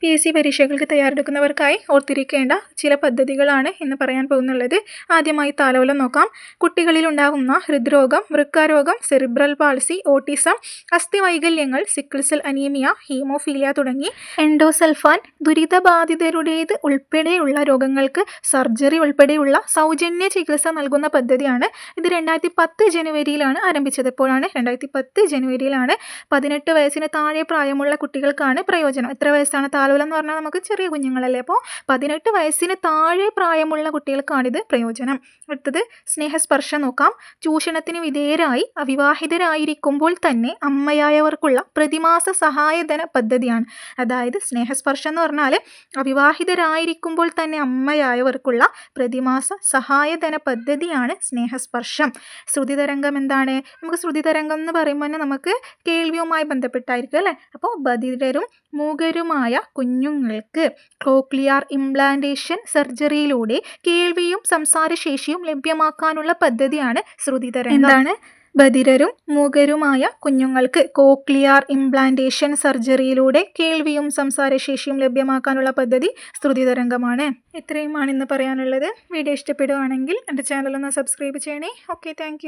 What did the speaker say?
PSC പരീക്ഷകൾക്ക് തയ്യാറെടുക്കുന്നവർക്കായി ഓർത്തിരിക്കേണ്ട ചില പദ്ധതികളാണ് ഇന്ന് പറയാൻ പോകുന്നുള്ളത്. ആദ്യമായി താലോലം നോക്കാം. കുട്ടികളിൽ ഉണ്ടാകുന്ന ഹൃദ്രോഗം, വൃക്കാരോഗം, സെറിബ്രൽ പാൾസി, ഓട്ടിസം, അസ്ഥിവൈകല്യങ്ങൾ, സിക്കിൾ സെൽ അനീമിയ, ഹീമോഫീലിയ തുടങ്ങി എൻഡോസൾഫാൻ ദുരിതബാധിതരുടേത് ഉൾപ്പെടെയുള്ള രോഗങ്ങൾക്ക് സർജറി ഉൾപ്പെടെയുള്ള സൗജന്യ ചികിത്സ നൽകുന്ന പദ്ധതിയാണ്. ഇത് 2010 ജനുവരിയിലാണ് ആരംഭിച്ചത്. എപ്പോഴാണ്? 2010 ജനുവരിയിലാണ്. 18 വയസ്സിന് താഴെ പ്രായമുള്ള കുട്ടികൾക്കാണ് പ്രയോജനം. എത്ര വയസ്സാണ്? താലോലം എന്ന് പറഞ്ഞാൽ നമുക്ക് ചെറിയ കുഞ്ഞുങ്ങളല്ലേ, അപ്പോൾ 18 വയസ്സിന് താഴെ പ്രായമുള്ള കുട്ടികൾക്കാണിത് പ്രയോജനം. അടുത്തത് സ്നേഹസ്പർശം നോക്കാം. ചൂഷണത്തിന് വിധേയരായി അവിവാഹിതരായിരിക്കുമ്പോൾ തന്നെ അമ്മയായവർക്കുള്ള പ്രതിമാസ സഹായധന പദ്ധതിയാണ്. അതായത് സ്നേഹസ്പർശം എന്ന് പറഞ്ഞാൽ അവിവാഹിതരായിരിക്കുമ്പോൾ തന്നെ അമ്മയായവർക്കുള്ള പ്രതിമാസ സഹായധന പദ്ധതിയാണ് സ്നേഹസ്പർശം. ശ്രുതിതരംഗം എന്താണ്? നമുക്ക് ശ്രുതിതരംഗം എന്ന് പറയുമ്പോൾ തന്നെ നമുക്ക് കേൾവിയുമായി ബന്ധപ്പെട്ടായിരിക്കും അല്ലേ. അപ്പോൾ ബധിരരും മൂകരുമായ കുഞ്ഞുങ്ങൾക്ക് കോക്ലിയർ ഇംപ്ലാന്റേഷൻ സർജറിയിലൂടെ കേൾവിയും സംസാരശേഷിയും ലഭ്യമാക്കാനുള്ള പദ്ധതിയാണ് ശ്രുതിതരംഗം. എന്താണ്? ബധിരരും മൂകരുമായ കുഞ്ഞുങ്ങൾക്ക് കോക്ലിയർ ഇംപ്ലാന്റേഷൻ സർജറിയിലൂടെ കേൾവിയും സംസാരശേഷിയും ലഭ്യമാക്കാനുള്ള പദ്ധതി ശ്രുതിതരംഗമാണ്. ഇത്രയുമാണ് ഇന്ന് പറയാനുള്ളത്. വീഡിയോ ഇഷ്ടപ്പെടുകയാണെങ്കിൽ എൻ്റെ ചാനൽ ഒന്ന് സബ്സ്ക്രൈബ് ചെയ്യണേ. Okay, thank